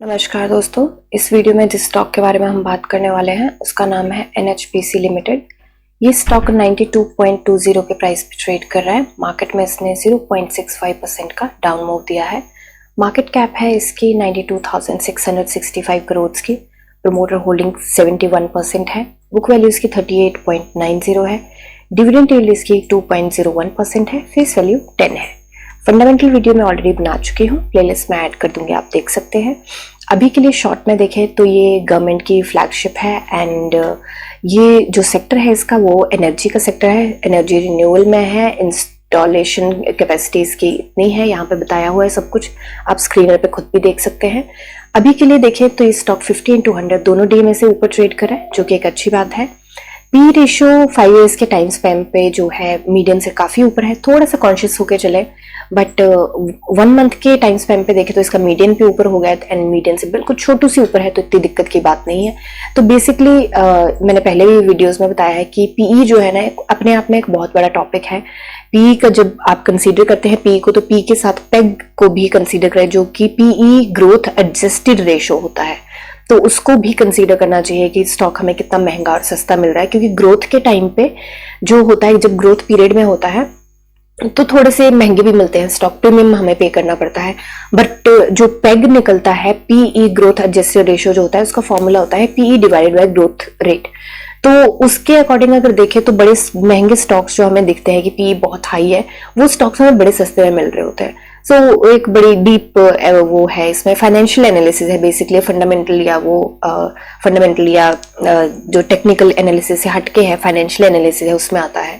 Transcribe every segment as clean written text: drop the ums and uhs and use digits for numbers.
नमस्कार दोस्तों, इस वीडियो में जिस स्टॉक के बारे में हम बात करने वाले हैं उसका नाम है NHPC लिमिटेड। ये स्टॉक 92.20 के प्राइस पे ट्रेड कर रहा है। मार्केट में इसने 0.65% का डाउन मूव दिया है। मार्केट कैप है इसकी 92,665 करोड़ की। प्रमोटर होल्डिंग 71% है। बुक वैल्यू इसकी 38.90 है। डिविडेंड यील्ड इसकी 2.01% है। फेस वैल्यू 10 है। फंडामेंटल वीडियो में ऑलरेडी बना चुकी हूँ, प्लेलिस्ट में ऐड कर दूंगी, आप देख सकते हैं। अभी के लिए शॉर्ट में देखें तो ये गवर्नमेंट की फ्लैगशिप है एंड ये जो सेक्टर है इसका वो एनर्जी का सेक्टर है। एनर्जी रिन्यूअल में है। इंस्टॉलेशन कैपेसिटी इसकी इतनी है, यहाँ पे बताया हुआ है सब कुछ, आप स्क्रीनर पे खुद भी देख सकते हैं। अभी के लिए देखें तो ये स्टॉक 50 into 100 दोनों डे में से ऊपर ट्रेड कर रहा है, जो कि एक अच्छी बात है। पी रेशियो 5 years के टाइम स्पैन पे जो है मीडियम से काफी ऊपर है। थोड़ा सा कॉन्शियस होके चले, बट 1 month के टाइम स्पैन पे देखे तो इसका मीडियन पे ऊपर हो गया एंड मीडियन से बिल्कुल छोटू सी ऊपर है, तो इतनी दिक्कत की बात नहीं है। तो बेसिकली मैंने पहले भी वीडियोस में बताया है कि पीई जो है ना अपने आप में एक बहुत बड़ा टॉपिक है। पीई का जब आप कंसीडर करते हैं पीई को, तो पी के साथ पेग को भी कंसीडर करें, जो कि पीई ग्रोथ एडजस्टेड रेशो होता है, तो उसको भी कंसीडर करना चाहिए कि स्टॉक हमें कितना महंगा और सस्ता मिल रहा है। क्योंकि ग्रोथ के टाइम पे जो होता है, जब ग्रोथ पीरियड में होता है तो थोड़े से महंगे भी मिलते हैं, स्टॉक प्रीमियम हमें पे करना पड़ता है। बट जो पेग निकलता है, पीई ग्रोथ एडजस्टेड रेशियो जो होता है, उसका फॉर्मूला होता है PE divided by growth rate. तो उसके अकॉर्डिंग अगर देखें तो बड़े महंगे स्टॉक्स जो हमें दिखते हैं कि पीई बहुत हाई है, वो स्टॉक्स हमें बड़े सस्ते में मिल रहे होते हैं। सो एक बड़ी डीप वो है, इसमें फाइनेंशियल एनालिसिस है बेसिकली। फंडामेंटल या फंडामेंटल या जो टेक्निकल एनालिसिस से हटके है, फाइनेंशियल एनालिसिस है, उसमें आता है।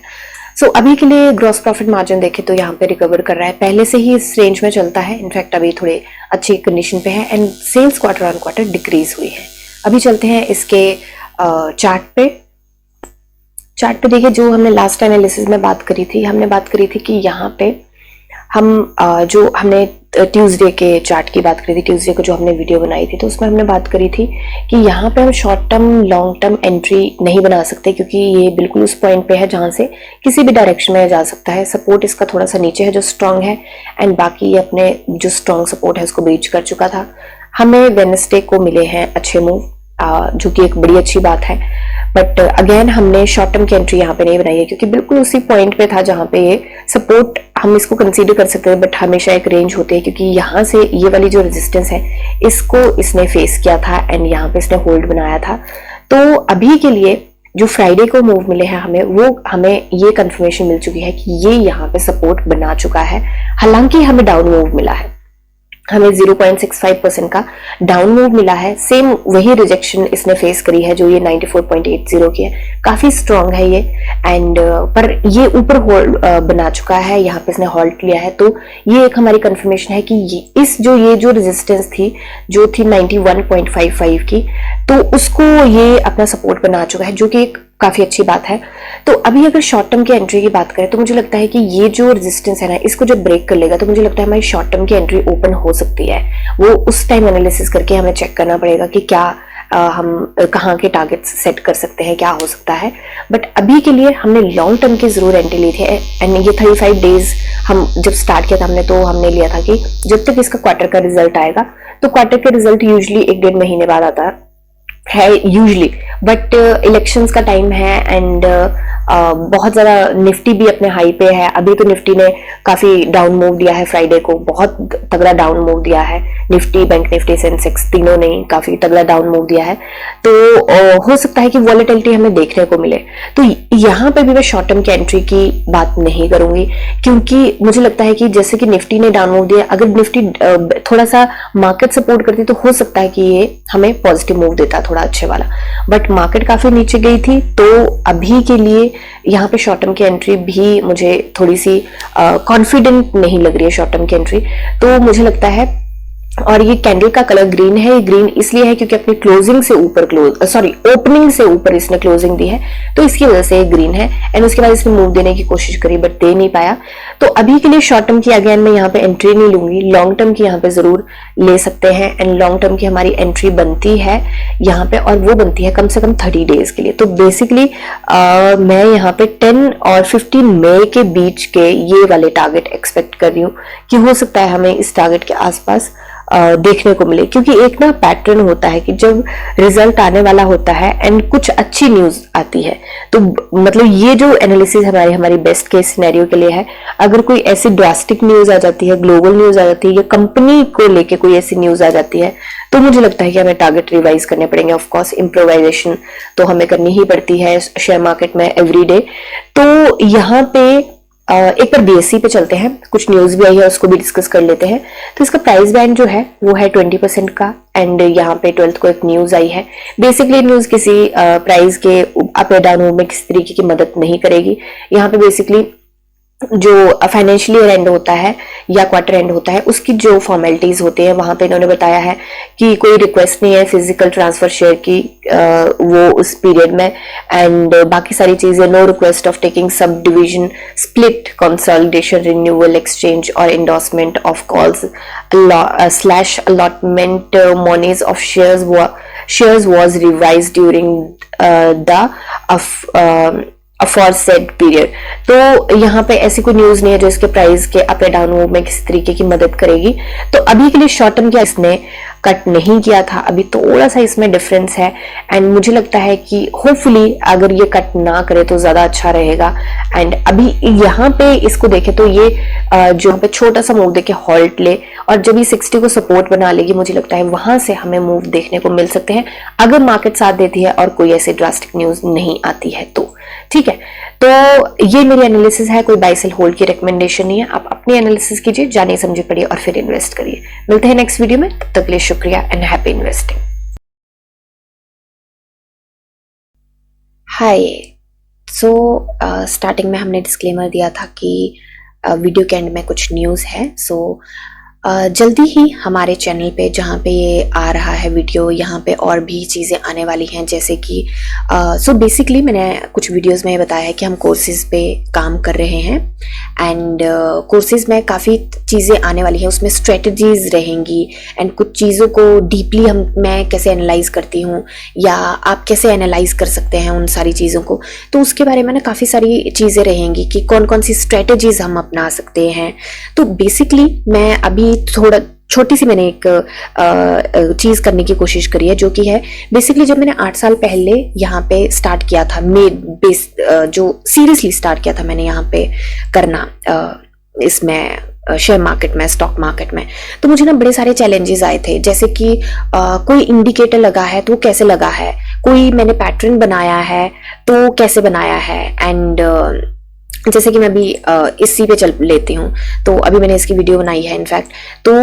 सो अभी के लिए ग्रॉस प्रॉफिट मार्जिन देखें तो यहाँ पे रिकवर कर रहा है, पहले से ही इस रेंज में चलता है। इनफैक्ट अभी थोड़े अच्छी कंडीशन पे है and sales quarter on quarter decrease हुई है। अभी चलते हैं इसके चार्ट पे देखिए, जो हमने लास्ट एनालिसिस में बात करी थी, हमने बात करी थी कि यहाँ पे हम जो हमने ट्यूसडे के चार्ट की बात करी थी, ट्यूसडे को जो हमने वीडियो बनाई थी, तो उसमें हमने बात करी थी कि यहाँ पे हम short term long term entry नहीं बना सकते, क्योंकि ये बिल्कुल उस पॉइंट पे है जहाँ से किसी भी डायरेक्शन में जा सकता है। सपोर्ट इसका थोड़ा सा नीचे है जो स्ट्रांग है, एंड बाकी ये अपने जो स्ट्रांग सपोर्ट है उसको ब्रीच कर चुका था। हमें वेडनेसडे को मिले हैं अच्छे मूव, जो कि एक बड़ी अच्छी बात है। बट अगेन हमने शॉर्ट टर्म की एंट्री यहाँ पे नहीं बनाई है, क्योंकि बिल्कुल उसी पॉइंट पे था जहाँ पे ये सपोर्ट हम इसको कंसीडर कर सकते हैं, बट हमेशा एक रेंज होती है। क्योंकि यहाँ से ये वाली जो रेजिस्टेंस है इसको इसने फेस किया था एंड यहाँ पे इसने होल्ड बनाया था। तो अभी के लिए जो फ्राइडे को मूव मिले हैं हमें, वो हमें ये कंफर्मेशन मिल चुकी है कि ये यहाँ पे सपोर्ट बना चुका है। हालांकि हमें डाउन मूव मिला है, हमें 0.65% का डाउन मूव मिला है। सेम वही रिजेक्शन इसने फेस करी है जो ये 94.80 की है, काफी स्ट्रांग है ये। एंड पर ये ऊपर होल्ड बना चुका है, यहाँ पे इसने हॉल्ट लिया है। तो ये एक हमारी कंफर्मेशन है कि ये जो रेजिस्टेंस थी जो थी 91.55 की, तो उसको ये अपना सपोर्ट बना चुका है, जो कि एक काफी अच्छी बात है। तो अभी अगर शॉर्ट टर्म की एंट्री की बात करें तो मुझे लगता है कि ये जो रेजिस्टेंस है ना, इसको जब ब्रेक कर लेगा तो मुझे लगता है हमारी शॉर्ट टर्म की एंट्री ओपन हो सकती है। वो उस टाइम एनालिसिस करके हमें चेक करना पड़ेगा कि क्या हम कहाँ के टारगेट्स सेट कर सकते हैं, क्या हो सकता है। बट अभी के लिए हमने लॉन्ग टर्म की जरूर एंट्री ली थी एंड ये 35 डेज हम जब स्टार्ट किया था हमने लिया था कि जब तक इसका क्वार्टर का रिजल्ट आएगा, तो क्वार्टर का रिजल्ट यूजुअली 1-1.5 महीने बाद आता है यूजली। बट इलेक्शंस का टाइम है एंड बहुत ज्यादा निफ्टी भी अपने हाई पे है। अभी तो निफ्टी ने काफी डाउन मूव दिया है, फ्राइडे को बहुत तगड़ा डाउन मूव दिया है। निफ्टी, बैंक निफ्टी, सेंसेक्स तीनों ने काफी तगड़ा डाउन मूव दिया है। तो हो सकता है कि वॉलेटिलिटी हमें देखने को मिले। तो यहाँ पे भी मैं शॉर्ट टर्म की एंट्री की बात नहीं करूंगी, क्योंकि मुझे लगता है कि जैसे कि निफ्टी ने डाउन मूव दिया, अगर निफ्टी थोड़ा सा मार्केट सपोर्ट करती तो हो सकता है कि ये हमें पॉजिटिव मूव देता थोड़ा अच्छे वाला। बट मार्केट काफी नीचे गई थी, तो अभी के लिए यहाँ पे शॉर्ट टर्म की एंट्री भी मुझे थोड़ी सी कॉन्फिडेंट नहीं लग रही है शॉर्ट टर्म की एंट्री। तो मुझे लगता है, और ये कैंडल का कलर ग्रीन है, ये ग्रीन इसलिए है क्योंकि अपनी क्लोजिंग से ऊपर ओपनिंग से ऊपर इसने क्लोजिंग दी है, तो इसकी वजह से ये ग्रीन है। एंड उसके बाद इसने मूव देने की कोशिश करी बट दे नहीं पाया। तो अभी के लिए शॉर्ट टर्म की अगेन मैं यहाँ पे एंट्री नहीं लूंगी, लॉन्ग टर्म की यहाँ पे जरूर ले सकते हैं। एंड लॉन्ग टर्म की हमारी एंट्री बनती है यहाँ पे, और वो बनती है कम से कम 30 डेज के लिए। तो बेसिकली मैं यहाँ पे 10 और 15 मई के बीच के ये वाले टारगेट एक्सपेक्ट कर रही हूँ कि हो सकता है हमें इस टारगेट के आसपास देखने को मिले, क्योंकि एक ना पैटर्न होता है कि जब रिजल्ट आने वाला होता है एंड कुछ अच्छी न्यूज आती है, तो मतलब ये जो एनालिसिस हमारी बेस्ट केस सिनेरियो के लिए है। अगर कोई ऐसी ड्रास्टिक न्यूज आ जाती है, ग्लोबल न्यूज आ जाती है, या कंपनी को लेके कोई ऐसी न्यूज आ जाती है, तो मुझे लगता है कि हमें टारगेट रिवाइज करने पड़ेंगे। ऑफ कोर्स इम्प्रोवाइजेशन तो हमें करनी ही पड़ती है शेयर मार्केट में एवरीडे। तो यहाँ पे एक बार BSE पे चलते हैं, कुछ न्यूज भी आई है उसको भी डिस्कस कर लेते हैं। तो इसका प्राइस बैंड जो है वो है 20% का, एंड यहाँ पे 12th को एक न्यूज आई है। बेसिकली न्यूज किसी प्राइस के अप या डाउन में किसी तरीके की मदद नहीं करेगी। यहाँ पे बेसिकली जो फाइनेंशियल ईयर एंड होता है या क्वार्टर एंड होता है, उसकी जो फॉर्मेलिटीज होती है वहां पे इन्होंने बताया है कि कोई रिक्वेस्ट नहीं है फिजिकल ट्रांसफर शेयर की वो उस पीरियड में, एंड बाकी सारी चीजें no request of taking subdivision split consolidation renewal exchange और endorsement of calls slash allotment monies of shares was revised during the aforesaid period. तो यहाँ पे ऐसी कोई न्यूज नहीं है जो इसके प्राइस के अप या डाउन में किसी तरीके की मदद करेगी। तो अभी के लिए शॉर्ट टर्म क्या इसने कट नहीं किया था, अभी थोड़ा सा इसमें डिफरेंस है, एंड मुझे लगता है कि होपफुली अगर ये कट ना करे तो ज्यादा अच्छा रहेगा। एंड अभी यहाँ पे इसको देखे तो ये जो यहाँ पे छोटा सा मूव देके हॉल्ट ले, और जब ये 60 को सपोर्ट बना लेगी, मुझे लगता है वहां से हमें मूव देखने को मिल सकते हैं, अगर मार्केट साथ देती है और कोई ऐसी ड्रास्टिक न्यूज नहीं आती है तो। ठीक है, तो ये मेरी एनालिसिस है, कोई बाय सेल होल्ड की रिकमेंडेशन नहीं है। आप अपनी एनालिसिस कीजिए, जानिए समझे पढ़िए और फिर इन्वेस्ट करिए। मिलते हैं नेक्स्ट वीडियो में, तब तक के लिए शुक्रिया and happy investing. Hi, so starting में हमने डिस्क्लेमर दिया था कि वीडियो के एंड में कुछ न्यूज़ है। सो जल्दी ही हमारे चैनल पे जहाँ पे ये आ रहा है वीडियो, यहाँ पे और भी चीज़ें आने वाली हैं, जैसे कि सो बेसिकली मैंने कुछ वीडियोस में बताया है कि हम कोर्सेज पे काम कर रहे हैं, एंड कोर्सेज में काफ़ी चीज़ें आने वाली हैं, उसमें स्ट्रेटजीज रहेंगी, एंड कुछ चीज़ों को डीपली मैं कैसे एनालाइज करती हूँ या आप कैसे एनालाइज कर सकते हैं उन सारी चीज़ों को, तो उसके बारे में ना काफ़ी सारी चीज़ें रहेंगी कि कौन कौन सी स्ट्रेटजीज हम अपना सकते हैं। तो बेसिकली मैं अभी थोड़ा छोटी सी मैंने एक चीज करने की कोशिश करी है, जो कि है बेसिकली जब मैंने 8 साल पहले यहाँ पे स्टार्ट किया था, जो सीरियसली स्टार्ट किया था मैंने यहाँ पे करना इसमें शेयर मार्केट में, स्टॉक मार्केट में, तो मुझे ना बड़े सारे चैलेंजेस आए थे, जैसे कि कोई इंडिकेटर लगा है तो वो कैसे लगा है, कोई मैंने पैटर्न बनाया है तो कैसे बनाया है, एंड जैसे कि मैं अभी इसी पे चल लेती हूँ, तो अभी मैंने इसकी वीडियो बनाई है इनफैक्ट, तो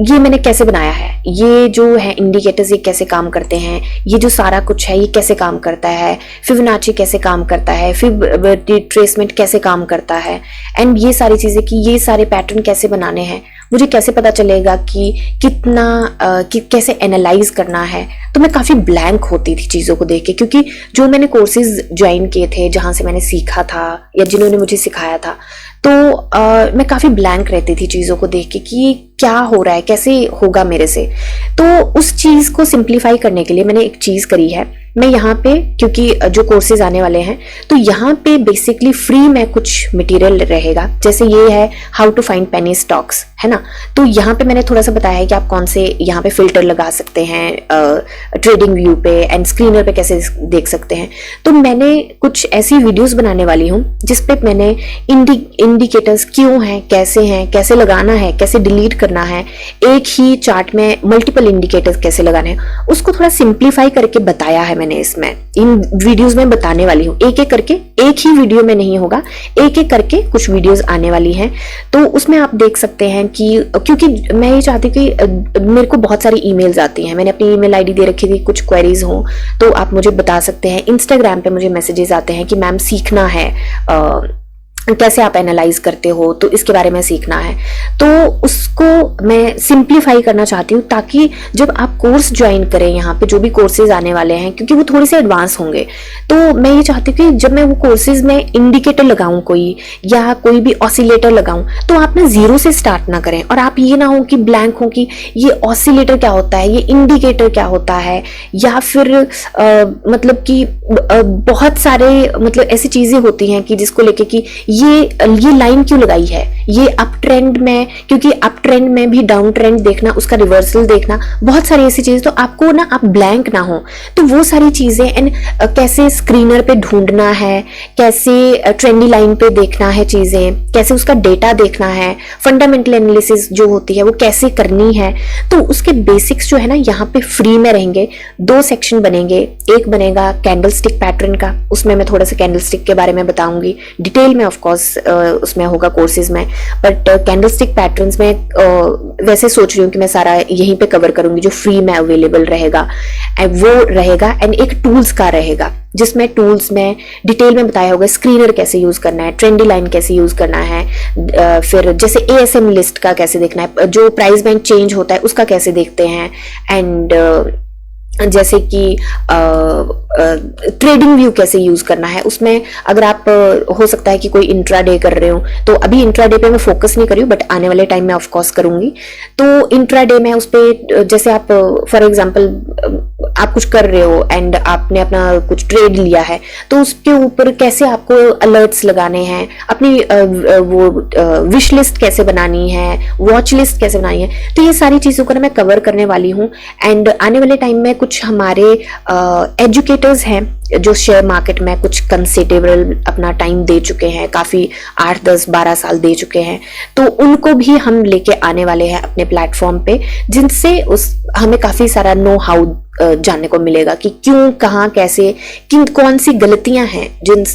ये मैंने कैसे बनाया है, ये जो है इंडिकेटर्स ये कैसे काम करते हैं, ये जो सारा कुछ है ये कैसे काम करता है, फिबोनाची कैसे काम करता है, ट्रेसमेंट कैसे काम करता है, एंड ये सारी चीजें कि ये सारे पैटर्न कैसे बनाने हैं, मुझे कैसे पता चलेगा कि कैसे एनालाइज करना है। तो मैं काफी ब्लैंक होती थी चीजों को देख के, क्योंकि जो मैंने कोर्सेज ज्वाइन किए थे, जहां से मैंने सीखा था या जिन्होंने मुझे सिखाया था, तो मैं काफी ब्लैंक रहती थी चीजों को देख के कि क्या हो रहा है, कैसे होगा मेरे से। तो उस चीज को सिंप्लीफाई करने के लिए मैंने एक चीज करी है, मैं यहाँ पे, क्योंकि जो कोर्सेज आने वाले हैं तो यहाँ पे बेसिकली फ्री में कुछ मटेरियल रहेगा, जैसे ये है how to find penny stocks, है ना। तो यहाँ पे मैंने थोड़ा सा बताया है कि आप कौन से यहाँ पे फिल्टर लगा सकते हैं ट्रेडिंग व्यू पे, एंड स्क्रीनर पे कैसे देख सकते हैं। तो मैंने कुछ ऐसी वीडियोस बनाने वाली हूँ जिसपे मैंने इंडिकेटर्स क्यों हैं, कैसे लगाना है, कैसे डिलीट करना है, एक ही चार्ट में मल्टीपल इंडिकेटर्स कैसे लगाने हैं, उसको थोड़ा सिंप्लीफाई करके बताया है मैंने इसमें, इन वीडियोस में बताने वाली हूँ, एक एक करके, एक ही वीडियो में नहीं होगा, एक एक करके कुछ वीडियोस आने वाली हैं। तो उसमें आप देख सकते हैं कि, क्योंकि मैं ये चाहती हूँ कि मेरे को बहुत सारी ईमेल्स आती हैं, मैंने अपनी ईमेल आईडी दे रखी थी, कुछ क्वेरीज हो तो आप मुझे बता सकते हैं। इंस्टाग्राम पे मुझे मैसेजेस आते हैं कि मैम सीखना है, कैसे आप एनालाइज करते हो, तो इसके बारे में सीखना है। तो उसको मैं सिंप्लीफाई करना चाहती हूँ, ताकि जब आप कोर्स ज्वाइन करें, यहाँ पे जो भी कोर्सेज आने वाले हैं, क्योंकि वो थोड़े से एडवांस होंगे, तो मैं ये चाहती हूँ कि जब मैं वो कोर्सेज में इंडिकेटर लगाऊं कोई, या कोई भी ऑसिलेटर लगाऊं, तो आप ना जीरो से स्टार्ट ना करें, और आप ये ना हो कि ब्लैंक हो कि ये ऑसिलेटर क्या होता है, ये इंडिकेटर क्या होता है, या फिर मतलब कि बहुत सारे मतलब ऐसी चीजें होती हैं कि जिसको लेके कि ये लाइन क्यों लगाई है, ये अप ट्रेंड में, क्योंकि अप ट्रेंड में भी डाउन ट्रेंड देखना, उसका रिवर्सल देखना, बहुत सारी ऐसी चीजें, तो आपको ना आप ब्लैंक ना हो, तो वो सारी चीजें एंड कैसे स्क्रीनर पे ढूंढना है, कैसे ट्रेंडी लाइन पे देखना है चीजें, कैसे उसका डेटा देखना है, फंडामेंटल एनालिसिस जो होती है वो कैसे करनी है, तो उसके बेसिक्स जो है ना यहाँ पे फ्री में रहेंगे। 2 सेक्शन बनेंगे, एक बनेगा कैंडलस्टिक पैटर्न का, उसमें मैं थोड़ा सा कैंडलस्टिक के बारे में बताऊंगी डिटेल में, ऑफ कोर्स उसमें होगा कोर्सेज में, बट कैंडलस्टिक पैटर्न्स में वैसे सोच रही हूँ कि मैं सारा यहीं पे कवर करूंगी जो फ्री में अवेलेबल रहेगा, वो रहेगा। एंड एक टूल्स का रहेगा जिसमें टूल्स में डिटेल में बताया होगा स्क्रीनर कैसे यूज करना है, ट्रेंडी लाइन कैसे यूज करना है, फिर जैसे ASM लिस्ट का कैसे देखना है, जो प्राइस बैंड चेंज होता है उसका कैसे देखते हैं, एंड जैसे कि ट्रेडिंग व्यू कैसे यूज करना है। उसमें अगर आप हो सकता है कि कोई इंट्राडे कर रहे हो, तो अभी इंट्राडे पे मैं फोकस नहीं कर रही हूँ, बट आने वाले टाइम में ऑफ कोर्स करूंगी। तो इंट्राडे में उस पे जैसे आप फॉर एग्जांपल आप कुछ कर रहे हो एंड आपने अपना कुछ ट्रेड लिया है, तो उसके ऊपर कैसे आपको अलर्ट्स लगाने हैं, अपनी वो विश लिस्ट कैसे बनानी है, वॉच लिस्ट कैसे बनानी है, तो ये सारी चीजों को ना मैं कवर करने वाली हूँ। एंड आने वाले टाइम में कुछ हमारे एजुकेटर्स हैं जो शेयर मार्केट में कुछ कंसिडरेबल अपना टाइम दे चुके हैं, काफी 8, 10, 12 साल दे चुके हैं, तो उनको भी हम लेके आने वाले हैं अपने प्लेटफॉर्म पे, जिनसे हमें काफी सारा नो हाउ जानने को मिलेगा कि क्यों, कहाँ, कैसे, कौन सी गलतियां हैं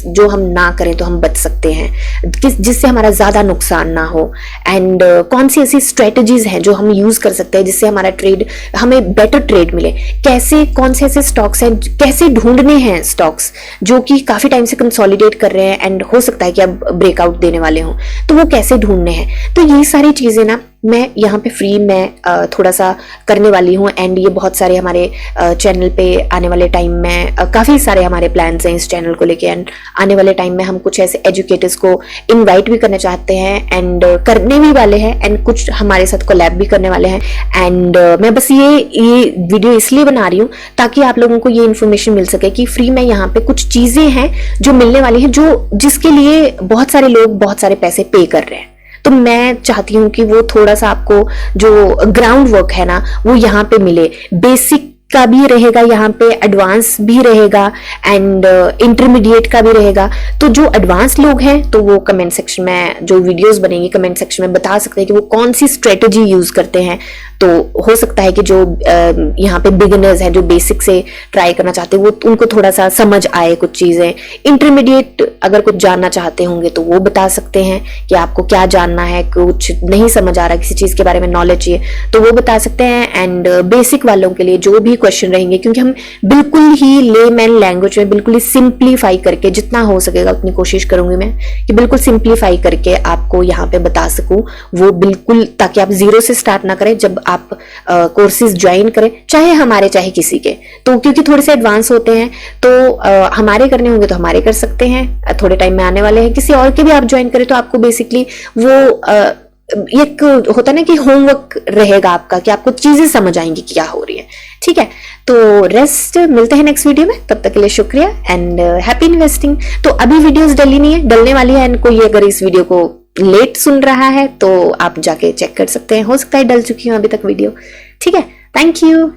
जो हम ना करें तो हम बच सकते हैं, जिससे हमारा ज्यादा नुकसान ना हो, एंड कौन सी ऐसी स्ट्रेटजीज हैं जो हम यूज कर सकते हैं जिससे हमारा ट्रेड, हमें बेटर ट्रेड मिले, कैसे, कौन से ऐसे स्टॉक्स हैं, कैसे ढूंढने हैं स्टॉक्स जो कि काफी टाइम से कंसोलिडेट कर रहे हैं एंड हो सकता है कि अब ब्रेकआउट देने वाले हों, तो वो कैसे ढूंढने हैं। तो ये सारी चीजें ना मैं यहाँ पे फ्री में थोड़ा सा करने वाली हूँ। एंड ये बहुत सारे हमारे चैनल पे आने वाले टाइम में काफी सारे हमारे प्लान्स हैं इस चैनल को लेके, एंड आने वाले टाइम में हम कुछ ऐसे एजुकेटर्स को इनवाइट भी करना चाहते हैं एंड करने भी वाले हैं, एंड कुछ हमारे साथ कोलैब भी करने वाले हैं। एंड मैं बस ये वीडियो इसलिए बना रही हूँ ताकि आप लोगों को ये इन्फॉर्मेशन मिल सके कि फ्री में यहाँ पे कुछ चीजें हैं जो मिलने वाली हैं, जिसके लिए बहुत सारे लोग बहुत सारे पैसे पे कर रहे हैं। तो मैं चाहती हूँ कि वो थोड़ा सा आपको जो ग्राउंड वर्क है ना वो यहाँ पे मिले, बेसिक का भी रहेगा यहाँ पे, एडवांस भी रहेगा एंड इंटरमीडिएट का भी रहेगा। तो जो एडवांस लोग हैं तो वो कमेंट सेक्शन में जो वीडियोस बनेंगे कमेंट सेक्शन में बता सकते हैं कि वो कौन सी स्ट्रेटजी यूज करते हैं। तो हो सकता है कि जो यहाँ पे बिगिनर्स हैं जो बेसिक से ट्राई करना चाहते हैं वो उनको थोड़ा सा समझ आए कुछ चीजें। इंटरमीडिएट अगर कुछ जानना चाहते होंगे तो वो बता सकते हैं कि आपको क्या जानना है, कुछ नहीं समझ आ रहा, किसी चीज के बारे में नॉलेज चाहिए तो वो बता सकते हैं। एंड बेसिक वालों के लिए जो भी क्वेश्चन रहेंगे, क्योंकि हम बिल्कुल ही लेमैन लैंग्वेज में बिल्कुल ही सिंप्लीफाई करके, जितना हो सकेगा उतनी कोशिश करूंगी मैं कि बिल्कुल सिंप्लीफाई करके आपको यहाँ पे बता सकूं, वो बिल्कुल, ताकि आप जीरो से स्टार्ट ना करें जब आप कोर्सेज ज्वाइन करें, चाहे हमारे चाहे किसी के। तो क्योंकि थोड़े से एडवांस होते हैं तो हमारे करने होंगे तो हमारे कर सकते हैं, थोड़े टाइम में आने वाले हैं, किसी और के भी आप ज्वाइन करें तो आपको बेसिकली वो एक होता है ना कि होमवर्क रहेगा आपका, कि आपको चीजें समझ आएंगी क्या हो रही है। ठीक है, तो रेस्ट मिलते हैं नेक्स्ट वीडियो में, तब तक के लिए शुक्रिया एंड हैप्पी इन्वेस्टिंग। तो अभी वीडियोस डली नहीं है, डलने वाली है, एंड कोई अगर इस वीडियो को लेट सुन रहा है तो आप जाके चेक कर सकते हैं, हो सकता है डल चुकी हूं अभी तक वीडियो। ठीक है, थैंक यू।